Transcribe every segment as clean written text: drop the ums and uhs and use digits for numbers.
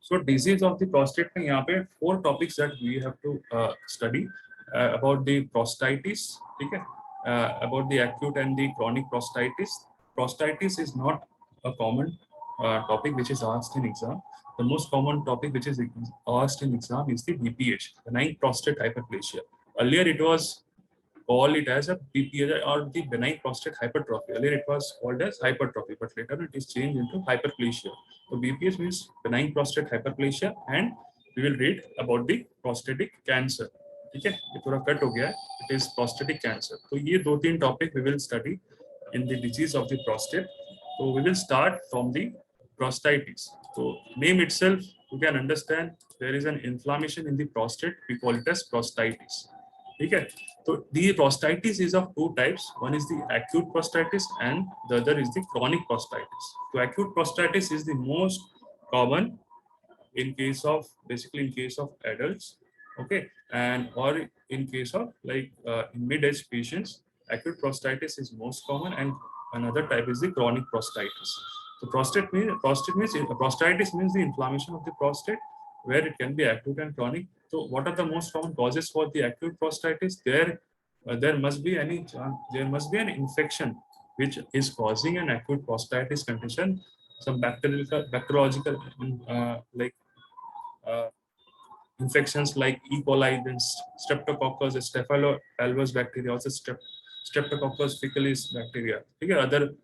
So disease of the prostate में यहाँ पे 4 topics that we have to study about the prostatitis, ठीक है? About the acute and the chronic prostatitis. Prostatitis is not a common topic which is asked in exam. The most common topic which is asked in exam is the BPH, benign prostate hyperplasia. Earlier it was call it as a BPH or the benign prostate hypertrophy. Earlier it was called as hypertrophy, but later it is changed into hyperplasia. So BPH means benign prostate hyperplasia, and we will read about the prostatic cancer. ठीक है, ये थोड़ा cut हो गया है. It is prostatic cancer. तो ये 2-3 topic we will study in the disease of the prostate. So we will start from the prostatitis. So name itself, you can understand there is an inflammation in the prostate. We call it as prostatitis. ठीक है. So the prostatitis is of 2 types. One is the acute prostatitis and the other is the chronic prostatitis. So acute prostatitis is the most common in case of, basically in case of adults, okay, and or in case of like in mid-age patients. Acute prostatitis is most common, and another type is the chronic prostatitis. So prostatitis means the inflammation of the prostate, where it can be acute and chronic. So what are the most common causes for the acute prostatitis? There must be an infection which is causing an acute prostatitis condition. Some bacteriological like infections like E. coli, then Streptococcus, Staphylococcus bacteria, also Streptococcus faecalis bacteria. Okay, other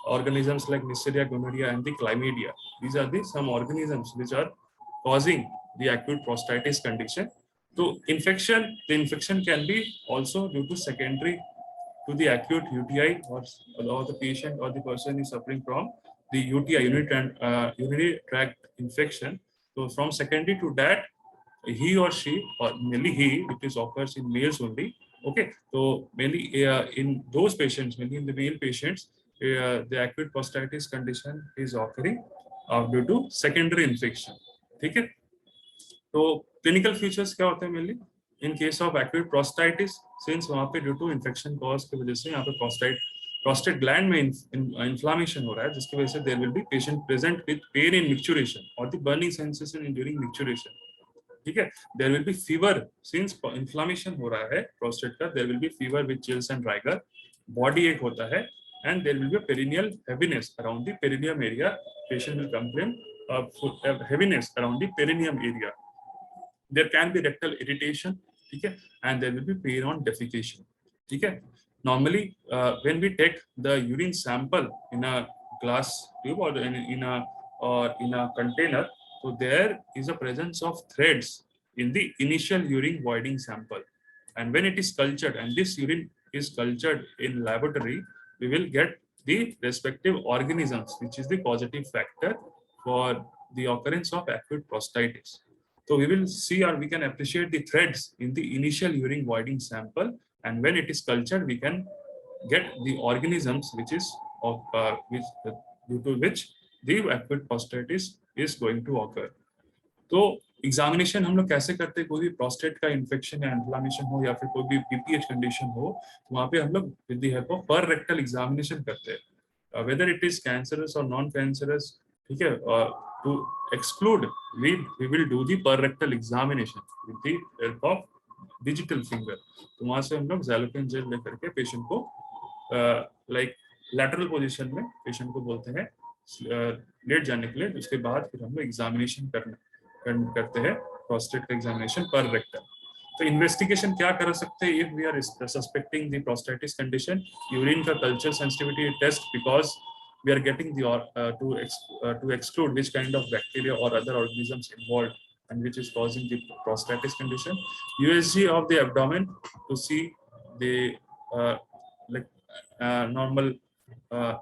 organisms like Neisseria gonorrhea and the chlamydia. These are the some organisms which are causing the acute prostatitis condition. So the infection can be also due to secondary to the acute UTI, or the patient or the person is suffering from the UTI, urinary tract infection. So from secondary to that, he or she, or mainly he, it is occurs in males only. Okay, so mainly in those patients, mainly in the male patients, the acute prostatitis condition is occurring due to secondary infection. ठीक है. तो clinical features क्या होते हैं mainly in case of acute प्रोस्टाइटिस, since वहाँ पे due to infection cause की वजह से यहाँ पे प्रोस्टेट ग्लैंड में इन्फ्लामेशन हो रहा है, जिसकी वजह से there will be patient present with pain in micturition और the burning sensation in during micturition. ठीक है. There will be fever, since inflammation हो रहा है प्रोस्टेट का, there will be fever with chills and rigor, body एक होता है, and there will be a perineal heaviness around the perineum area. Patient will complain of heaviness around the perineum area. There can be rectal irritation, okay, and there will be pain on defecation. Okay. Normally, when we take the urine sample in a glass tube or in a container, so there is a presence of threads in the initial urine voiding sample, and when it is cultured, and this urine is cultured in laboratory, we will get the respective organisms, which is the causative factor for the occurrence of acute prostatitis. So we will see, or we can appreciate the threads in the initial urine voiding sample, and when it is cultured, we can get the organisms which is of due to which the acute prostatitis is going to occur. तो examination हम लोग कैसे करते हैं, कोई भी prostate का infection या इन्फ्लामेशन हो या फिर कोई भी बीपीएच कंडीशन हो, तो वहाँ पे हम लोग with the help of per rectal examination करते हैं, वेदर इट इज कैंसरस और नॉन कैंसरस. ठीक है. To exclude we will do the per rectal examination with the help of digital finger. तो वहाँ से हम लोग ज़ैलोपिन जेल लेकर के पेशेंट को लाइक लैटरल पोजिशन में पेशेंट को बोलते हैं लेट जाने के लिए. उसके बाद फिर हम लोग एग्जामिनेशन करते हैं प्रोस्टेट का एग्जामिनेशन पर रेक्टल. तो इन्वेस्टिगेशन क्या कर सकते हैं if we are suspecting the prostatitis condition? Urine का culture sensitivity test, because we are getting the to exclude which kind of bacteria or other organisms involved and which is causing the prostatitis condition. USG of the abdomen to see the like normal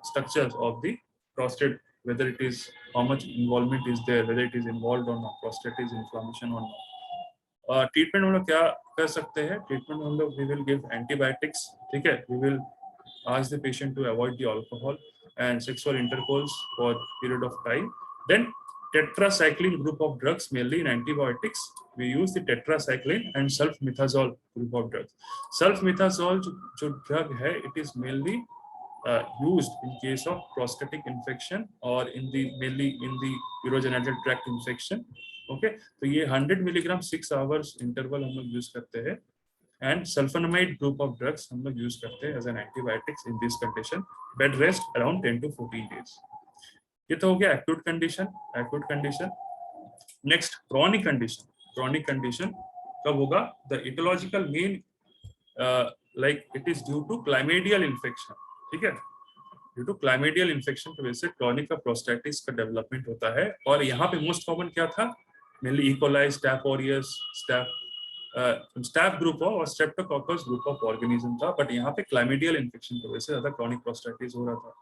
structures of the prostate, whether it is how much involvement is there, whether it is involved or not, prostatitis inflammation or not. Treatment हम लोग क्या कर सकते हैं? Treatment हम लोग we will give antibiotics. ठीक है. We will ask the patient to avoid the alcohol and sexual intercourse for period of time. Then tetracycline group of drugs, mainly in antibiotics we use the tetracycline and sulfmetazole group of drugs. Sulfmetazole जो drug है, it is mainly used in case of prostatic infection or in the mainly in the urogenital tract infection. Okay, तो ये 100 milligram 6 hours interval हम लोग use करते हैं and sulfonamide group of drugs हम लोग यूज करते हैं as an antibiotics in this condition. Bed rest around 10 to 14 days. ये तो हो गया acute condition. Acute condition. Next chronic condition. Chronic condition कब होगा? The etiological main like it is due to chlamydial infection. ठीक है, ड्यू टू क्लाइमेडियल इन्फेक्शन की वजह से क्रॉनिक का प्रोस्टेटिस का डेवलपमेंट होता है. और यहाँ पे मोस्ट कॉमन क्या था? Mainly E coli, staph aureus, staph group और स्ट्रेप्टोकोकस ग्रुप ऑफ ऑर्गेनिज्म था. बट यहाँ पे क्लाइमेडियल इन्फेक्शन की वजह से ज्यादा क्रॉनिक प्रोस्टेटिस हो रहा था.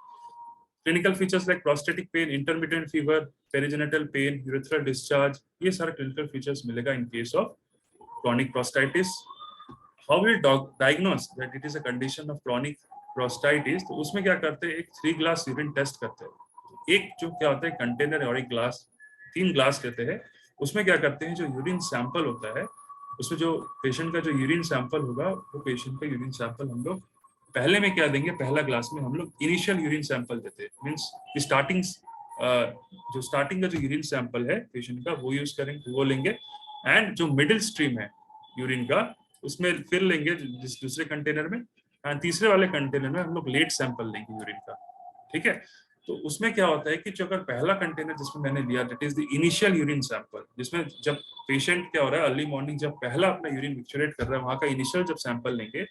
Clinical features like prostatic pain, intermittent fever, perigenital pain, urethral discharge, ये सारे क्लिनिकल फीचर्स मिलेगा in case of chronic prostatitis. How will diagnose that it is a condition of chronic prostatitis? तो उसमें क्या करते हैं? एक 3 ग्लास यूरिन टेस्ट करते हैं. एक जो क्या होता है कंटेनर और एक ग्लास, 3 ग्लास लेते हैं. उसमें क्या करते हैं? जो यूरिन सैंपल होता है उसमें जो पेशेंट का जो यूरिन सैंपल होगा वो पेशेंट का यूरिन सैंपल हम लोग पहले में क्या देंगे? पहला ग्लास में हम लोग इनिशियल यूरिन सैंपल देते हैं. मीन्स स्टार्टिंग जो स्टार्टिंग का जो यूरिन सैंपल है पेशेंट का वो यूज करेंगे, वो लेंगे. एंड जो मिडिल स्ट्रीम है यूरिन का उसमें फिर लेंगे जिस दूसरे कंटेनर में. एंड तीसरे वाले कंटेनर में हम लोग लेट सैंपल लेंगे यूरिन का. ठीक है, तो उसमें क्या होता है कि जो अगर पहला कंटेनर जिसमें मैंने लिया that is the initial urine sample, जिसमें जब पेशेंट क्या हो रहा है अर्ली मॉर्निंग जब पहला अपना यूरिन मिक्सचरेट कर रहा है वहां का इनिशियल जब सैंपल लेंगे,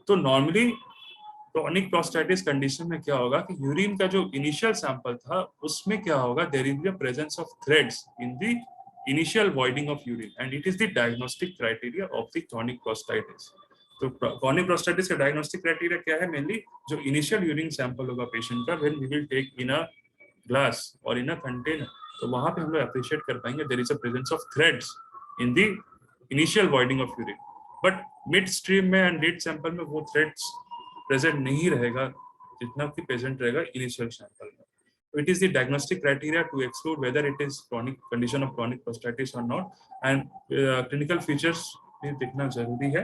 तो नॉर्मली क्रॉनिक प्रोस्टेटिस कंडीशन में क्या होगा कि यूरिन का जो इनिशियल सैंपल था उसमें क्या होगा? There is the presence of threads in the initial voiding of urine and it is the diagnostic criteria of the chronic prostatitis. तो chronic prostatitis का diagnostic criteria क्या है? mainly जो initial urine sample होगा patient का when we will take in a glass or in a container, तो वहां पे हम लोग appreciate कर पाएंगे there is a presence of threads in the initial voiding of urine. but mid stream में and late sample में वो threads present नहीं रहेगा जितना कि present रहेगा initial sample में. It is the diagnostic criteria to exclude whether it is chronic condition of chronic prostatitis or not, and clinical features भी देखना जरूरी है.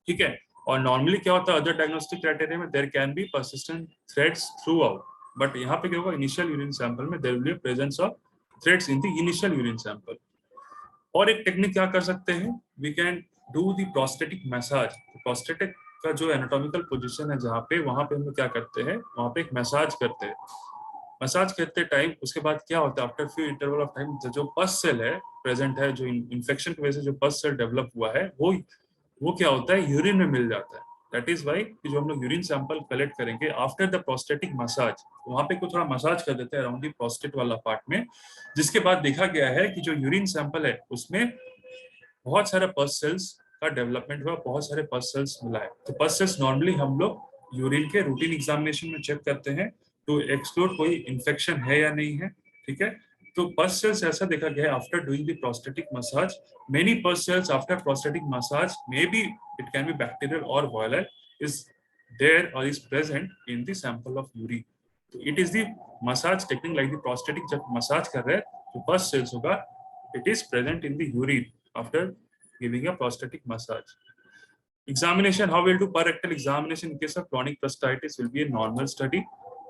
ठीक है, और नॉर्मली क्या होता है अदर डायग्नोस्टिक क्राइटेरिया में there can be persistent threads throughout, but यहाँ पे क्या होगा? इनिशियल यूरिन सैंपल में there will be a presence of threads in the initial urine sample. और एक टेक्निक क्या कर सकते हैं? We can do the prostatic massage. Prostatic का जो एनाटॉमिकल पोजीशन है जहाँ पे, वहां पे हम लोग क्या करते हैं? वहां पे एक मसाज करते हैं. मसाज करते टाइम उसके बाद क्या होता है? After few interval of time जो पस सेल है प्रेजेंट है, जो इन्फेक्शन की वजह से जो पस सेल डेवलप हुआ है वो क्या होता है? यूरिन में मिल जाता है. दैट इज वाई कि जो हम लोग यूरिन सैंपल कलेक्ट करेंगे आफ्टर द प्रोस्टेटिक मसाज, वहां पे कुछ थोड़ा मसाज कर देते हैं अराउंड द प्रोस्टेट वाला पार्ट में, जिसके बाद देखा गया है कि जो यूरिन सैंपल है उसमें बहुत सारे पस सेल्स का डेवलपमेंट हुआ, बहुत सारे पस सेल्स मिला है. तो पस सेल्स नॉर्मली हम लोग यूरिन के रूटीन एग्जामिनेशन में चेक करते हैं टू एक्सक्लूड कोई इन्फेक्शन है या नहीं है. ठीक है, तो पस सेल्स ऐसा देखा गया है after doing the prostatic massage, many pus cells after prostatic massage may be it can be bacterial और वायरल इज देयर और is present in the sample of urine. तो it is the massage technique like the prostatic, जब massage कर रहे हैं तो pus cells होगा, it is present in the urine after giving a prostatic massage. Examination, how we'll do per rectal examination in case of chronic prostatitis will be a normal study.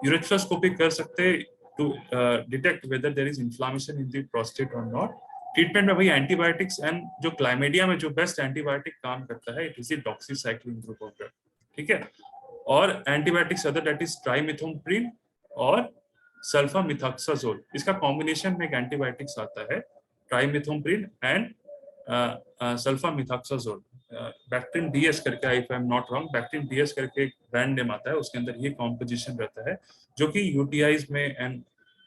Ureteroscopy कर सकते to detect whether there is inflammation in the prostate or not. Treatment में भाई antibiotics and जो क्लाइमेडिया में जो best antibiotic काम करता है it is doxycycline group of drug. ठीक है, और एंटीबायोटिक्स अदर दैट इज ट्राइमिथोप्रिन और सल्फामिथाक्साजोल, इसका कॉम्बिनेशन में एक एंटीबायोटिक्स आता है ट्राइमिथोप्रिन एंड सल्फामिथाक्साजोल. बैक्टीरियन डीएस करके, I if I am not wrong, Bactrian DS करके एक ब्रांड नेम आता है, उसके अंदर ये कॉम्पोजिशन रहता है जो कि यूटीआईज में and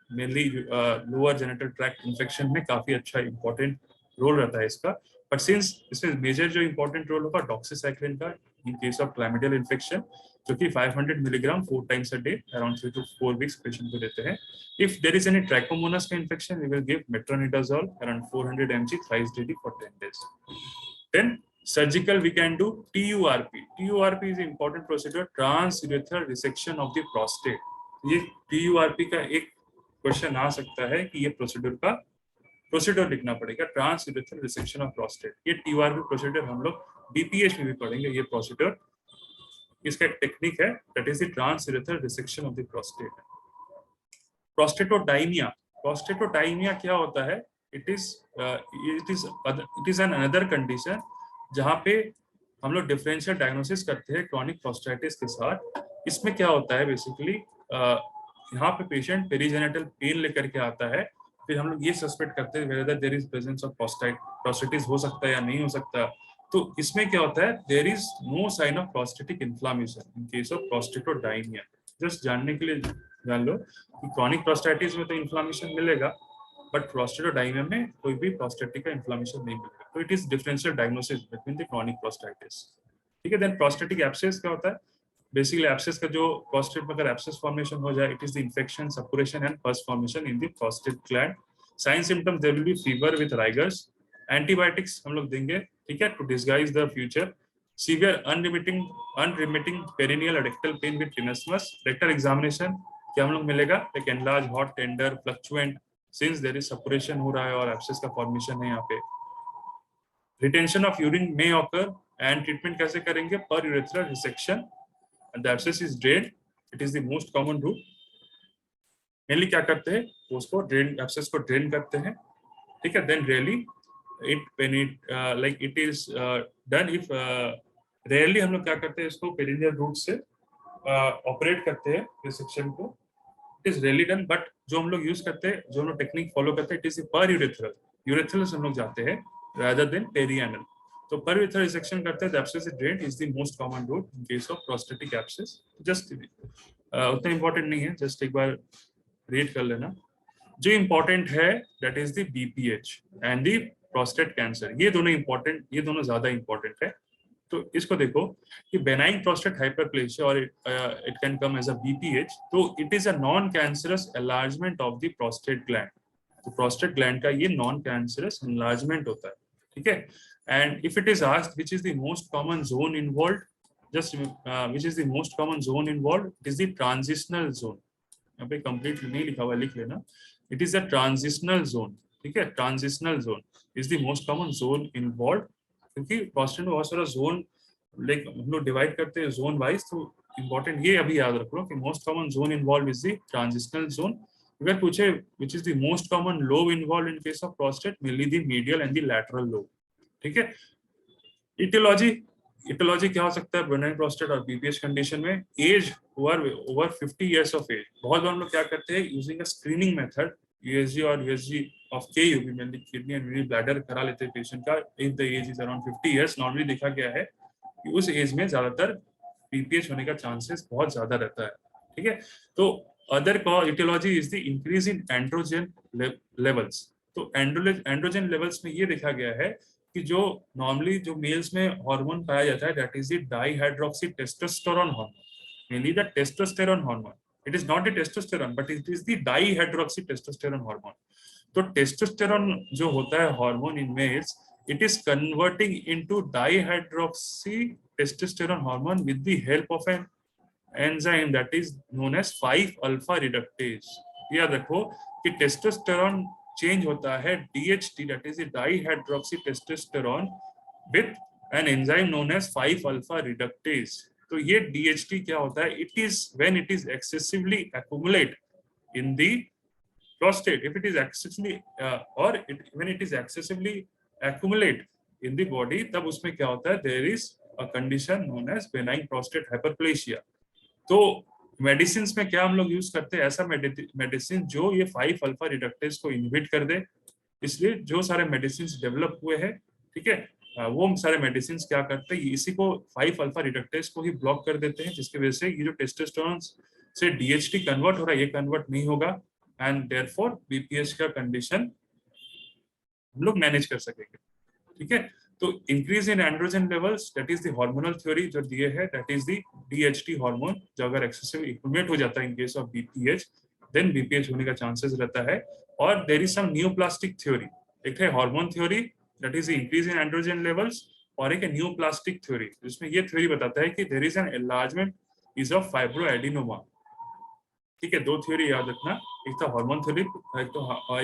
mainly lower genital tract infection में काफी अच्छा इंपॉर्टेंट रोल रहता है इसका. बट सिंस इसमें मेजर जो इंपॉर्टेंट रोल होगा डॉक्सीसाइक्लिन का in case of chlamydial infection, जो कि 500 milligram 4 times a day around 3 to 4 weeks patient को देते हैं. If there is any trichomonas का infection we will give metronidazole around 400 mg thrice daily for 10 days. Then surgical we can do TURP. TURP is an important procedure, transurethral resection of the prostate. ये TURP का एक question आ सकता है कि ये procedure लिखना पड़ेगा, ट्रांसयूरेथ्रल रिसेक्शन ऑफ प्रोस्टेट. ये TURP प्रोसीड्यूर हम लोग BPH में भी पढ़ेंगे ये प्रोसीड्यूर. इसका एक टेक्निक है, that is the transurethral dissection of the prostate. Prostatodynia, prostatodynia क्या होता है? It is it is an another condition जहाँ पे हम लोग डिफरेंशियल डायग्नोसिस करते हैं क्रॉनिक प्रोस्टाइटिस के साथ। इसमें क्या होता है बेसिकली, यहाँ पे पेशेंट पेरीजेनिटल पेन लेकर के आता है, फिर हम लोग ये सस्पेक्ट करते हैं whether there is presence of prostatitis हो सकता है या नहीं हो सकता। तो इसमें क्या होता है, there is no sign of prostatic inflammation in case of prostatodynia. Just जानने के लिए जान लो कि क्रॉनिक प्रोस्टाइटिस में तो इन्फ्लामेशन मिलेगा, बट प्रोस्टेटोडाइमिया में कोई भी प्रोस्टेटिक का इन्फ्लामेशन नहीं मिलेगा। तो it is differential diagnosis between the chronic प्रोस्टाइटिस। ठीक है, देन प्रोस्टेटिक एब्सेस क्या होता है? बेसिकली एब्सेस का जो प्रोस्टेट में अगर एब्सेस फॉर्मेशन हो जाए, it is the infection, suppuration and pus formation in the prostate gland. Sign symptoms there will be fever with rigors. Antibiotics हम लोग देंगे, ठीक है, to disguise the future. Severe unremitting perineal rectal pain with tenesmus. Rectal examination क्या हम लोग मिलेगा? एक enlarge, hot, tender, fluctuant, since there is suppuration हो रहा है और एब्सेस का फॉर्मेशन है यहाँ पे। रिटेंशन ऑफ यूरिन में ऑकर एंड ट्रीटमेंट कैसे करेंगे? पर urethral resection and the abscess is drained. It is the most common route. Mainly क्या करते हैं, उसको ड्रेन, एब्सेस को ड्रेन करते हैं, ठीक है। Then really it when it like it is done if rarely हम लोग क्या करते हैं, इसको पेरिनियल रूट से ऑपरेट करते हैं रिसेक्शन को। It is really done, but जो हम लोग यूज करते हैं, जो हम लोग टेक्निक फॉलो करते हैं, इट इज पर यूरेथ्रल, यूरेथ्रल से हम लोग जाते हैं रादर देन पेरिएनल। तो पर यूरेथ्रल रिसेक्शन करते हैं, the abscess is drained is the most common route in case of prostatic abscess. Just उतना इंपॉर्टेंट नहीं है, जस्ट एक बार रीड कर लेना। जो इंपॉर्टेंट है that is the BPH and the prostate cancer. ये दोनों इंपॉर्टेंट, ये दोनों ज्यादा इंपॉर्टेंट है। तो इसको देखो कि बेनाइन प्रोस्टेट हाइपरप्लेशिया और it can come as a BPH, तो it is a non cancerous enlargement of the prostate gland. तो प्रोस्टेट ग्लैंड का ये नॉन कैंसरस एनलार्जमेंट होता है, ठीक है। And if it is asked which is the most common zone involved, just which is the most common zone involved, it is the transitional zone. यहाँ पे complete नहीं लिखा हुआ, लिख लेना, it is the transitional zone, ठीक है। Transitional zone is the most common zone involved, क्योंकि प्रोस्टेट में बहुत सारा जोन लाइक हम लोग डिवाइड करते हैं जोन वाइज। तो इंपॉर्टेंट ये अभी याद रख लो कि most common zone involve is the transitional zone. अगर पूछे which is the most common lobe involve in case of prostate, mainly the medial and the lateral lobe, ठीक है। इटियोलॉजी, इटियोलॉजी क्या हो सकता है बेनाइन प्रोस्टेट और बीपीएच कंडीशन में? Age over 50 years of age. बहुत बार हम लोग क्या करते हैं, using a screening method, USG और USG of KUB, mainly kidney and urinary bladder करा लेते हैं पेशेंट का if the age is around 50 years. Normally देखा गया है कि उस एज में ज्यादातर बीपीएच होने का चांसेस बहुत ज्यादा रहता है, ठीक है। तो other aetiology is the increase in androgen levels. तो एंड्रोजन लेवल्स में ये देखा गया है कि जो नॉर्मली जो मेल्स में हार्मोन पाया जाता है, that is the dihydroxy testosterone hormone, mainly the testosterone hormone. It is not the testosterone but it is the dihydroxy testosterone hormone. तो टेस्टोस्टेरोन जो होता है hormone in males, it is converting into dihydroxy testosterone hormone with the help of an enzyme that is known as 5-alpha reductase। याद रखो कि testosterone change होता है DHT, that is the dihydroxy testosterone, with an enzyme known as 5-alpha reductase। तो ये DHT क्या होता है? It is when it is excessively accumulate in the prostate, if it is excessively when it is excessively accumulate in the body, तब उसमें क्या होता है, there is a condition known as benign prostate hyperplasia। तो medicine में क्या हम लोग यूज करते हैं? ऐसा मेडिसिन जो ये 5-alpha रिडक्टेज को इनहिबिट कर दे। इसलिए जो सारे मेडिसिन डेवलप हुए हैं, ठीक है, वो सारे मेडिसिन क्या करते हैं, इसी को 5-alpha रिडक्टेज को ही ब्लॉक कर देते हैं, जिसकी वजह से ये जो टेस्टोस्टेरोन से डीएचटी कन्वर्ट हो रहा है, ये कन्वर्ट नहीं होगा एंड देयरफॉर बीपीएच का कंडीशन हम लोग मैनेज कर सकेंगे, ठीक है। तो increase in androgen levels, that is the hormonal theory जो दिए है, that is the DHT hormone, जो अगर एक्सेसिव एक्यूमुलेट हो जाता है in case of BPH, then BPH होने का चांसेस रहता है। और there is some neoplastic theory, एक है hormone theory that is increase in androgen levels, और एक है न्यूप्लास्टिक थ्योरी जिसमें ये थ्योरी बताता है कि there is an enlargement is of fibroadenoma, ठीक है। दो थ्योरी याद रखना, एक था हार्मोन थ्योरी,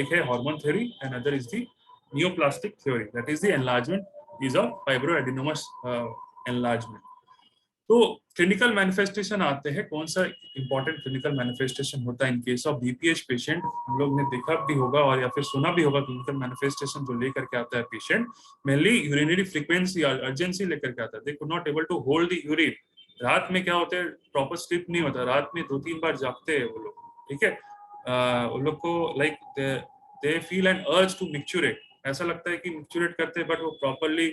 एक है hormone theory and other is the neoplastic theory, that is the enlargement is of fibroadenomous enlargement। तो क्लिनिकल मैनिफेस्टेशन आते हैं, कौन सा इंपॉर्टेंट क्लिनिकल मैनिफेस्टेशन होता है in case of BPH patient, हम लोग ने देखा भी होगा और या फिर सुना भी होगा। क्लिनिकल मैनिफेस्टेशन जो लेकर के आता है patient, mainly urinary frequency urgency लेकर के आता है। They could not able to hold the urine. रात में क्या होता है, प्रॉपर स्लीप नहीं होता, रात में 2-3 बार जागते हैं वो लोग, ठीक है। उन लोग को like they feel an urge to micturate, ऐसा लगता है कि मिक्चुरेट करते हैं, बट वो प्रॉपरली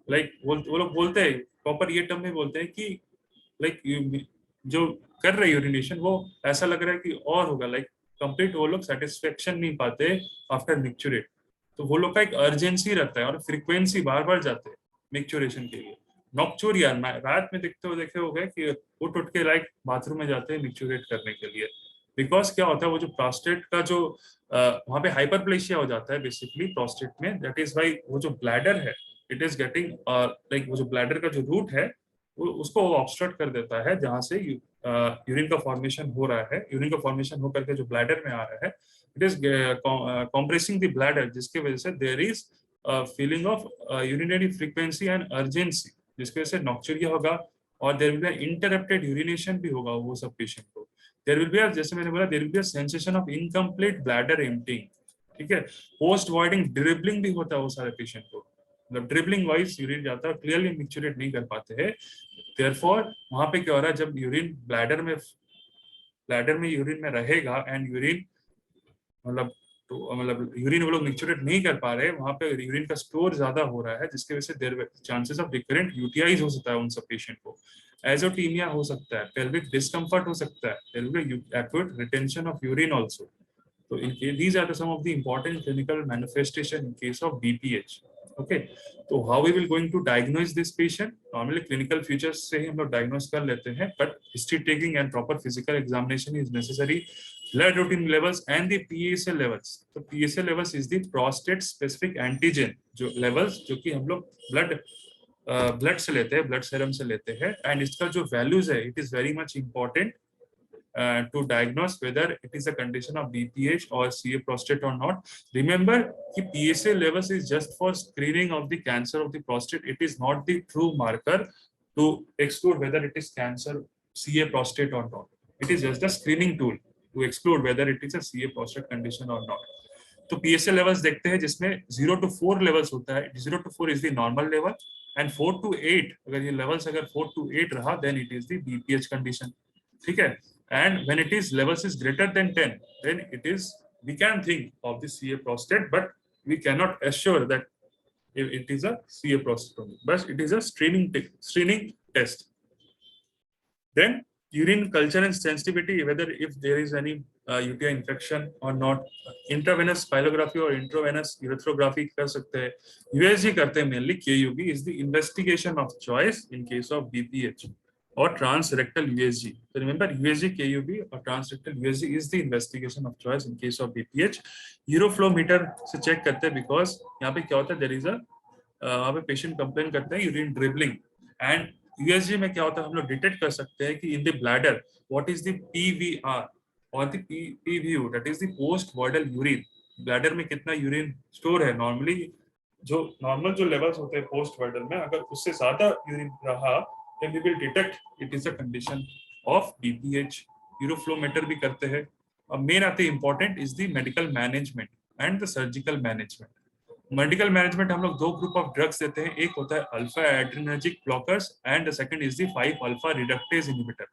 लाइक वो लोग बोलते हैं, प्रॉपर ये टर्म में बोलते हैं कि लाइक जो कर रहे यूरिनेशन वो ऐसा लग रहा है कि और होगा, लाइक कंप्लीट वो लोग सेटिस्फेक्शन नहीं पाते आफ्टर मिक्चुरेट। तो वो लोग का एक अर्जेंसी रहता है और फ्रीक्वेंसी बार बार जाते हैं मिक्चुरेशन के लिए। नॉक्चुरिया रात में देखे हो गए कि उठ उठ के लाइक बाथरूम में जाते हैं मिक्चुरेट करने के लिए। बिकॉज क्या होता है, वो जो प्रोस्टेट का जो वहां पे हाइपरप्लेशिया हो जाता है बेसिकली प्रोस्टेट में, दैट इज वाई वो जो ब्लैडर है इट इज गेटिंग लाइक वो जो ब्लैडर का जो रूट है वो उसको ऑब्स्ट्रक्ट कर देता है, जहां से यूरिन का फॉर्मेशन हो रहा है। यूरिन का फॉर्मेशन होकर के जो ब्लैडर में आ रहा है, it is compressing the bladder, जिसके वजह से there is feeling of urinary frequency and urgency, जिसकी वजह से नॉक्चुरिया होगा और there will be interrupted urination भी होगा वो सब पेशेंट को। देयर विल बी, जैसे मैंने बोला, there will be a sensation of incomplete bladder emptying, ठीक है। पोस्ट वॉइडिंग ड्रिबलिंग भी होता है वो सारे पेशेंट को, मतलब ड्रिबलिंग वाइज यूरिन जाता है, क्लियरली मिक्चुरेट नहीं कर पाते हैं। देयरफॉर वहां पे क्या हो रहा है, जब यूरिन ब्लैडर में यूरिन में रहेगा एंड यूरिन मतलब यूरिन वो लोग मिक्चुरेट नहीं कर पा रहे, वहां पे यूरिन का स्टोर ज्यादा हो रहा है, जिसकी वजह से there chances of recurrent UTIs हो सकता है उन सब पेशेंट को। एजोटीमिया हो सकता है, पेल्विक डिस्कम्फर्ट हो सकता है, there will be acute retention of urine also. So these are some of the important clinical manifestation in case of BPH. Okay, तो how we will going to diagnose this patient? Normally clinical features से ही हम लोग diagnose कर लेते हैं, but history taking and proper physical examination is necessary. Blood routine levels and the PSA levels. तो PSA levels is the prostate specific antigen जो levels जो कि हम लोग blood से लेते हैं, blood serum से लेते हैं, and इसका जो values है, it is very much important to diagnose whether it is a condition of BPH or CA prostate or not. Remember कि PSA levels is just for screening of the cancer of the prostate. It is not the true marker to exclude whether it is cancer CA prostate or not. It is just a screening tool to exclude whether it is a CA prostate condition or not. तो PSA levels देखते हैं जिसमें 0 to 4 levels होता है. 0 to 4 is the normal level and 4 to 8 अगर ये levels अगर 4 to 8 रहा then it is the BPH condition. ठीक है. And when it is levels is greater than 10, then it is, we can think of the CA prostate, but we cannot assure that it is a CA prostate, but it is a screening test. Then urine culture and sensitivity, whether if there is any UTI infection or not. Intravenous spilography or intravenous urethrophy कर सकते हैं. USG करते हैं mainly. KUB is the investigation of choice in case of BPH. Or transrectal USG. So remember, USG, KUB or transrectal USG is the investigation of choice in case of BPH. Euroflow meter से check करते हैं because यहाँ पे क्या होता है, there is a वहाँ पे patient complain करते हैं urine dribbling, and USG में क्या होता है हम लोग detect कर सकते हैं कि in the bladder what is the PVR or the PVU, that is the post voidal urine. Bladder में कितना urine store है, normally जो normal जो levels होते हैं post voidal में, अगर उससे ज़्यादा urine रहा then we will detect it is a condition of BPH. Euroflowmeter भी करते हैं. अब main आते important is the medical management and the surgical management. Medical management हम लोग 2 ग्रुप ऑफ ड्रग्स देते हैं, एक होता है alpha adrenergic blockers and the second is the 5 alpha reductase inhibitor.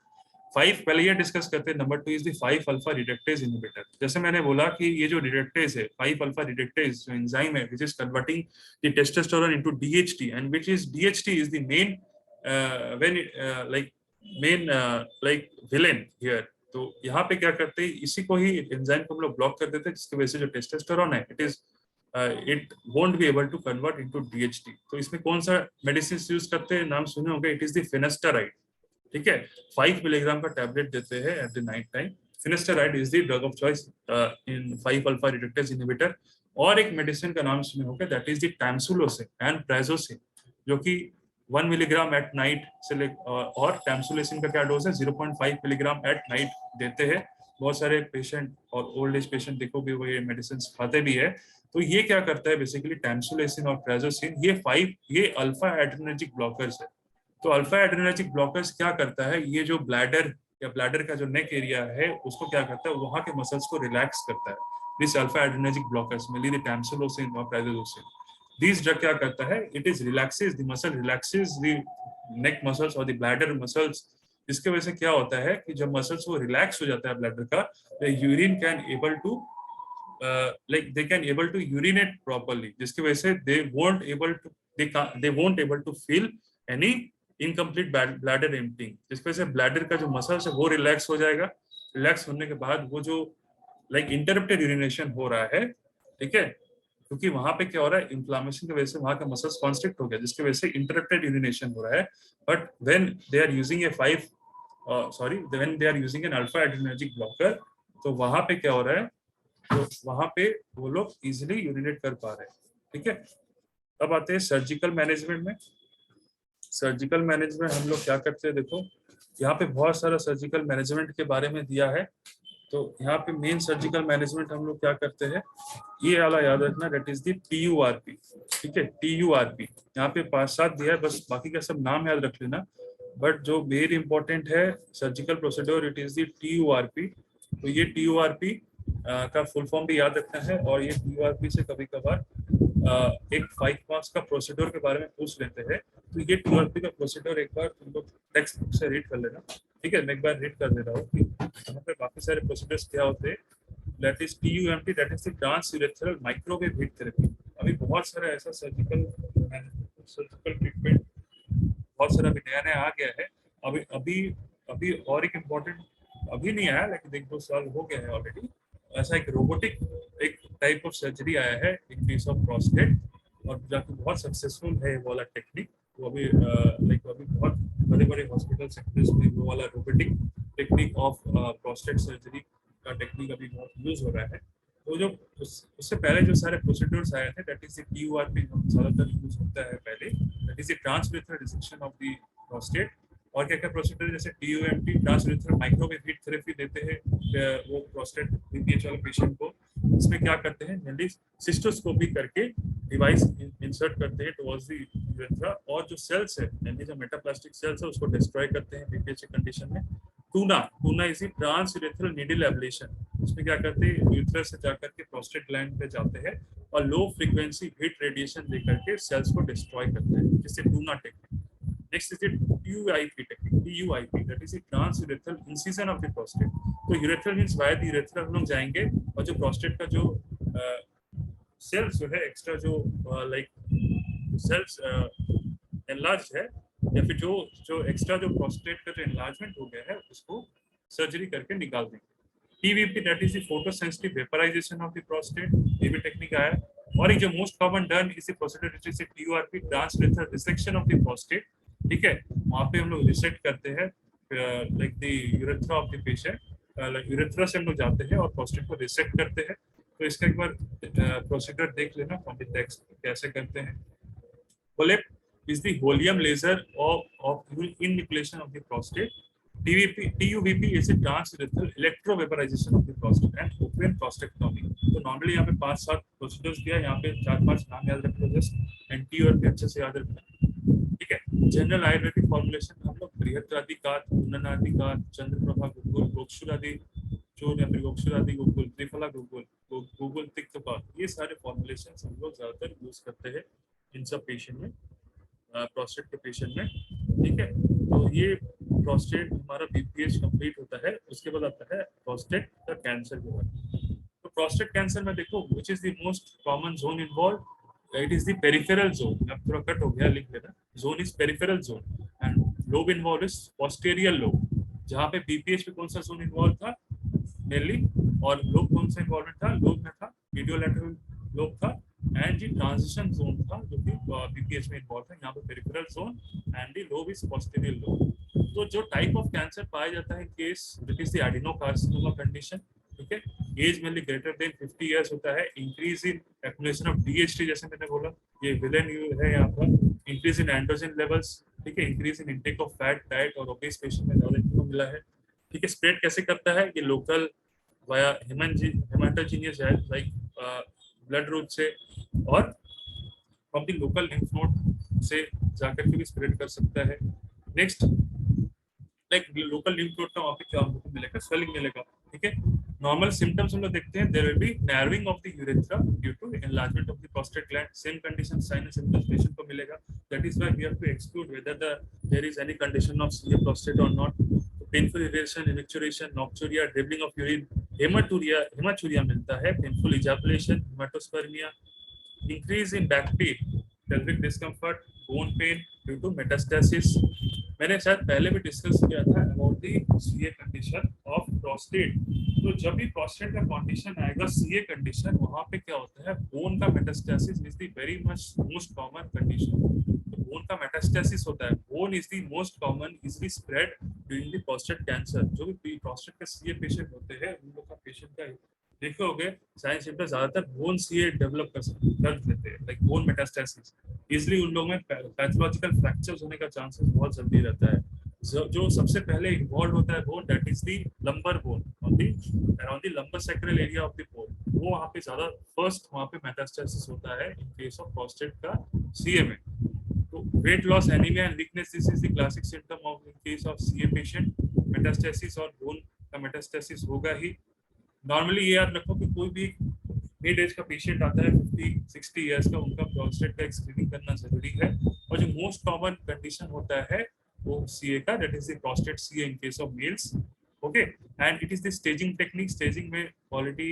5 पहले ये डिस्कस करते हैं, number 2 is the 5 alpha reductase inhibitor. जैसे मैंने बोला कि ये जो रिडक्टेज है 5 अल्फा रिडक्टेज जो एंजाइम है which is converting the testosterone into DHT and which is DHT is the main like villain here. तो यहाँ पे क्या करते हैं, इसी को ही एंजाइम को हम लोग ब्लॉक कर देते हैं, जिसकी वजह से जो टेस्टोस्टेरोन है it won't be able to convert into DHT. तो इसमें कौन सा मेडिसिन यूज करते हैं, नाम सुने होंगे, इट इज द फिनेस्टेराइड. ठीक है, 5 मिलीग्राम का टैबलेट देते हैं at the night time. Finasteride is the drug of choice in 5 alpha reductase inhibitor. और एक मेडिसिन का नाम सुने होंगे, that is the tamsulosin and prazosin, जो कि 1 मिलीग्राम एट नाइट से और टैमसुलोसिन का क्या डोज है 0.5 मिलीग्राम एट नाइट देते हैं. बहुत सारे पेशेंट और ओल्ड एज पेशेंट देखोगे वो ये मेडिसिन खाते भी है. तो ये क्या करता है बेसिकली, टैमसुलोसिन और प्राइजोसिन, ये अल्फा एड्रेनर्जिक ब्लॉकर्स है. तो अल्फा एड्रेनर्जिक ब्लॉकर्स क्या करता है, ये जो ब्लैडर या ब्लैडर का जो नेक एरिया है उसको क्या करता है, वहां के मसल्स को रिलैक्स करता है। This alpha adrenergic blockers mainly the tamsulosin और प्राइडोलोसिन, दिस ड्रग क्या करता है, it is relaxes the muscle, relaxes the neck muscles और द ब्लैडर मसल्स। इसके वजह से क्या होता है कि जब मसल्स वो रिलैक्स हो जाता है ब्लैडर का, urine can able to like they can able to urinate properly, जिसकी वजह से they won't able to feel any incomplete bladder emptying, जिसकी वजह से ब्लैडर का जो मसल्स है वो रिलैक्स हो जाएगा। रिलैक्स होने के बाद वो जो इंटरप्टेड यूरिनेशन हो रहा है, ठीक है, क्योंकि वहां पे क्या हो रहा है, इन्फ्लामेशन की वजह से वहां का मसल्स कॉन्स्ट्रिक्ट हो गया, जिसकी वजह से इंटरप्टेड यूरिनेशन हो रहा है। But when they are using when they are using an alpha adrenergic blocker, तो वहां पे क्या हो रहा है, तो वहां पे वो लोग इजिली यूरिनेट कर पा रहे हैं। ठीक है, अब आते हैं सर्जिकल मैनेजमेंट में। सर्जिकल मैनेजमेंट हम लोग क्या करते हैं, देखो यहाँ पे बहुत सारा सर्जिकल मैनेजमेंट के बारे में दिया है। तो यहाँ पे मेन सर्जिकल मैनेजमेंट हम लोग क्या करते हैं, ये वाला याद रखना, दैट इज दी TURP। ठीक है, TURP यहाँ पे 5-7 दिया है, बस बाकी का सब नाम याद रख लेना। बट जो वेरी इंपॉर्टेंट है surgical procedure, it is the TURP। तो ये TURP का फुल फॉर्म भी याद रखना है, और ये TURP से कभी कभार एक 5 मार्क्स का प्रोसीड्योर के बारे में पूछ लेते हैं। तो ये TURP का प्रोसीड्योर एक बार तुम लोग टेक्स्ट बुक से रीड कर लेना। ठीक है, मैं एक बार रीड कर दे रहा हूँ कि यहाँ पे बाकी सारे प्रोसीड्योर्स क्या होते हैं। That is TUMT, that is the trans urethral microwave heat therapy. अभी बहुत सारा ऐसा सर्जिकल ट्रीटमेंट बहुत सारा अभी नया नया आ गया है। अभी अभी अभी और एक इम्पोर्टेंट अभी नहीं आया, लेकिन 1-2 साल हो गया है ऑलरेडी, ऐसा एक रोबोटिक एक टाइप ऑफ सर्जरी आया है इन केस ऑफ प्रोस्टेट, और जाके बहुत सक्सेसफुल है वो वाला टेक्निक। वो अभी अभी बहुत बड़े बड़े हॉस्पिटल सेक्टर्स में वो वाला robotic technique of prostate surgery का टेक्निक अभी बहुत यूज हो रहा है। तो जो उससे पहले जो सारे प्रोसीड्यूर्स आए थे, दैट इज द TURP ज्यादातर यूज होता है पहले, that is the transurethral dissection of the prostate. और क्या क्या प्रोसीड्यूर, जैसे TUMT transurethral microwave heat therapy देते हैं वो प्रोस्टेट BPH वाले पेशेंट को। इसमें क्या करते हैं, जनरली सिस्टोस्कोपी करके डिवाइस इंसर्ट करते हैं टुवर्ड्स द यूरेथ्रा, और जो सेल्स है जनरली जो मेटाप्लास्टिक सेल्स है उसको डिस्ट्रॉय करते हैं BPH कंडीशन में। TUNA is trans urethral needle ablation. इसमें क्या करते हैं, यूरेथ्रा से जाकर के प्रोस्टेट ग्लैंड पे जाते हैं और लो फ्रीक्वेंसी हीट रेडिएशन देकर के सेल्स को डिस्ट्रॉय करते हैं, जिससे tuna technique. Next is the TUIP technique, TUIP, that is the transurethral incision of the prostate। तो urethral means via the urethra हम लोग जाएंगे, और जो prostate का जो सेल्स जो है एक्स्ट्रा जो सेल्स एनलार्ज है, या फिर जो एक्स्ट्रा जो प्रोस्टेट का जो एनलार्जमेंट हो गया है उसको सर्जरी करके निकाल देंगे। TVP, that is the photosensitive vaporization of the prostate, ये भी टेक्निक आया। और एक जो मोस्ट कॉमन डन इस procedure, it is TURP, transurethral resection of the prostate. ठीक है, वहाँ पे हम लोग रिसेक्ट करते हैं like the urethra of the patient, urethra से हम लोग जाते हैं और प्रोस्टेट को रिसेक्ट करते हैं। तो इसका एक बार प्रोसीड्यूर देख लेना फ्रॉम द टेक्स्ट कैसे करते हैं। POLEP is the Holmium laser of enucleation of the prostate। TUVP is a transurethral electrovaporization of the prostate and open prostatectomy। तो नॉर्मली यहाँ पे 5-7 प्रोसीड्यूर्स दिया है, यहाँ पे 4-5 नाम याद रख लो जस्ट, एंड TURP अच्छे से याद रखना। ठीक है, जनरल आयुर्वेदिक फॉर्मुलेशन हम लोग बृहत्रादि का, उन्ननादि का, चंद्रप्रभा गुगुल, गोक्षुरादि चूर्ण या फिर गोक्षुरादि गुगुल, त्रिफला गुगुल, गुगुल तिक्त का, ये सारे फॉर्मुलेशन हम लोग ज्यादातर यूज करते हैं इन सब पेशेंट में, प्रोस्टेट के पेशेंट में। ठीक है, तो ये प्रोस्टेट हमारा BPH कंप्लीट होता है, उसके बाद आता है प्रोस्टेट का कैंसर के बाद। तो प्रोस्टेट कैंसर में देखो विच is the most common zone involve, it is the peripheral zone. अब थोड़ा कट हो गया, लिख लेना, zone is peripheral zone and lobe involve is posterior lobe. जहाँ पे BPH में कौन सा जोन इन्वॉल्व था मेनली, और लोब कौन सा इन्वॉल्वमेंट था, लोब में था मीडियोलैटरल लोब था, एंड जी ट्रांजिशन जोन था जो कि BPH में इन्वॉल्व है। यहाँ पे peripheral zone and the lobe is posterior lobe. तो जो टाइप ऑफ कैंसर पाया जाता है case, that is the adenocarcinoma condition. ठीक है, एज में ग्रेटर देन 50 इयर्स होता है, increase in accumulation of DHT, जैसे मैंने बोला ये विलेन है यहाँ पर, इंक्रीज इन एंड्रोजन लेवल्स। ठीक है, increase in intake of fat diet और ओबेस पेशेंट में ज्यादा देखने को मिला है। ठीक है, स्प्रेड कैसे करता है, ये local via haematogenous like blood route से और from the local lymph node से जाकर के भी स्प्रेड कर सकता है। Next, like local lymph node का वहाँ पे क्या हमको मिलेगा, स्वेलिंग मिलेगा, ठीक है। नॉर्मल सिम्टम्स हम लोग देखते हैं, there will be narrowing of the urethra due to enlargement of the prostate gland, same condition sign and symptoms patient को मिलेगा। That is why we have to exclude whether there is any condition of CA prostate और not. Painful irritation, इमिक्चुरेशन, nocturia, dribbling of urine, haematuria मिलता है, painful ejaculation, haematospermia, increase in back pain, pelvic discomfort, bone pain due to metastasis। मैंने शायद पहले भी discuss किया था about the CA condition of prostate. तो जब भी प्रोस्टेट का कंडीशन आएगा सीए कंडीशन, वहां पे क्या होता है, बोन का metastasis is the very much most common condition. तो बोन का मेटास्टेसिस होता है, bone is the most common easily spread during the prostate cancer. जो भी प्रोस्टेट के सीए पेशेंट होते हैं उन लोग का पेशेंट का देखे होगे साइंस सिम्टम ज्यादातर बोन सीए डेवलप कर देते हैं, लाइक बोन मेटास्टेसिस। इजली उन लोगों में पैथोलॉजिकल फ्रैक्चर्स होने का चांसेस बहुत जल्दी रहता है। जो सबसे पहले इन्वॉल्व होता है bone, that is the lumbar bone on the around the lumbar sacral area of the bone, वो वहाँ पे ज्यादा फर्स्ट वहाँ पे मेटास्टेसिस होता है इन केस ऑफ प्रोस्टेट का सीए में। तो weight loss, anaemia and weakness, this is the classic symptom of in case of CA patient. Metastasis और बोन का मेटास्टेसिस होगा ही। नॉर्मली ये याद रखो कि कोई भी मिड एज का पेशेंट आता है 50-60 इयर्स का, उनका प्रोस्टेट का स्क्रीनिंग करना जरूरी है। और जो मोस्ट कॉमन कंडीशन होता है वो सीए का, that is the prostate CA in case of males. Okay, and it is the staging technique. Staging में ऑलरेडी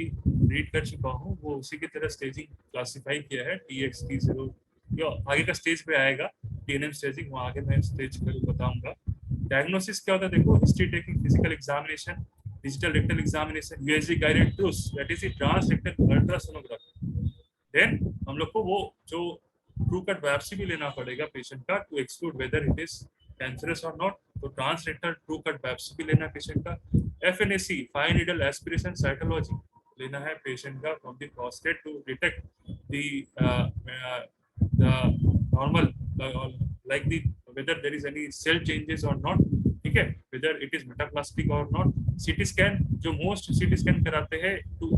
रीड कर चुका हूँ, वो उसी की तरह स्टेजिंग क्लासिफाई किया है, TX T0। जो आगे का स्टेज पे आएगा TNM स्टेजिंग, वहाँ आगे मैं स्टेज कर बताऊंगा। डायग्नोसिस क्या होता है, देखो, history taking, physical examination, digital rectal examination, USG guided TUS, that is the transrectal ultrasonography। Then हम लोग को वो जो ट्रू कट बायोप्सी भी लेना पड़ेगा पेशेंट का to exclude whether it is cancerous और नॉट। तो ट्रांसरेक्टल ट्रू कट बायोप्सी भी लेना है पेशेंट का। FNAC, fine needle aspiration cytology लेना है पेशेंट का from the prostate to detect the normal, like the whether there is any cell changes or not, ठीक है, whether it is metaplastic or not। CT scan, जो most CT scan कराते हैं to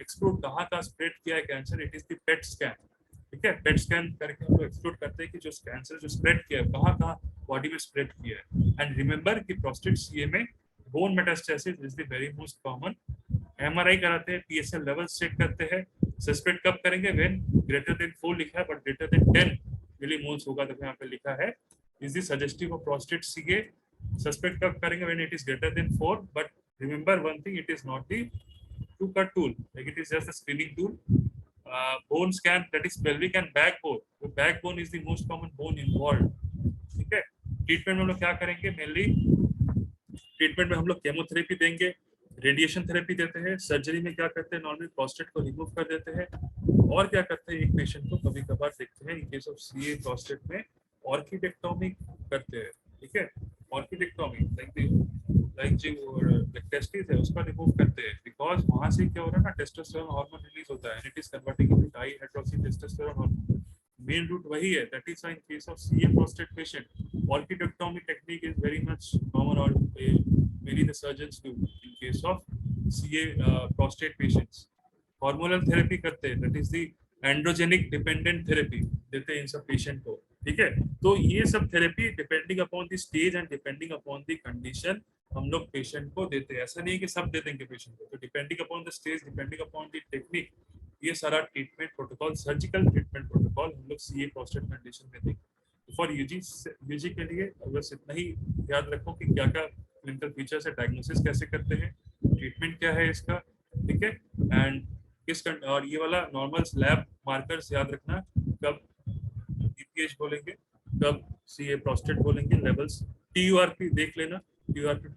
exclude कहाँ का spread किया है cancer, it is the PET scan, ठीक है। पेट स्कैन करके हम लोग एक्सक्लूड करते हैं कि जो कैंसर जो स्प्रेड किया है कहाँ कहाँ बॉडी में स्प्रेड किया है। एंड रिमेंबर कि प्रोस्टेट सीए में bone metastasis is the very most common. MRI कराते हैं, PSA लेवल्स चेक करते हैं। सस्पेक्ट कब करेंगे, व्हेन ग्रेटर देन 4 लिखा है बट ग्रेटर देन 10 मिलीमोल्स होगा, तो यहाँ पे लिखा है is the suggestive of prostate CA. Suspect कब करेंगे, when it is greater than 4, but remember one thing, it is not the to cut tool, like it is just a screening tool. Bone scan, that is pelvic and back bone, तो back bone is the most common bone involve, ठीक है। Treatment में हम लोग क्या करेंगे, mainly treatment में हम लोग केमोथेरेपी देंगे, रेडिएशन थेरेपी देते हैं। सर्जरी में क्या करते हैं, नॉर्मली प्रोस्टेट को रिमूव कर देते हैं। और क्या करते हैं, एक पेशेंट को कभी कभार देखते हैं इन केस ऑफ सीए प्रोस्टेट में ऑर्किडेक्टोमी करते हैं, ठीक है। ऑर्किडेक्टोमी लाइक जो टेस्टिस है उसका रिमूव करते हैं, बिकॉज वहां से क्या हो रहा है ना, टेस्टोस्टेरोन हार्मोन रिलीज होता है, it is converting into di hydroxy testosterone hormone. Main route वही है, that is in case of CA prostate patient. Orchidectomy technique is very much common और many the surgeons do in case of CA prostate patients। hormonal therapy करते हैं, that is the androgenic dependent therapy देते हैं इन सब patient को, ठीक है। तो ये सब therapy depending upon the stage and depending upon the condition हम लोग पेशेंट को देते हैं। ऐसा नहीं है कि सब दे देंगे पेशेंट को, तो depending upon the stage, depending upon the technique, ये सारा treatment protocol, surgical treatment protocol हम लोग सीए प्रोस्टेट कंडीशन में देंगे। फॉर यूजी के लिए बस इतना ही याद रखो कि क्या क्या क्लिनिकल फीचर्स है, डायग्नोसिस कैसे करते हैं, ट्रीटमेंट क्या है इसका, ठीक है। एंड और ये वाला नॉर्मल लैब मार्कर्स याद रखना, कब DPH बोलेंगे, कब सीए प्रोस्टेट बोलेंगे, लेवल्स, TURP देख लेना, TURP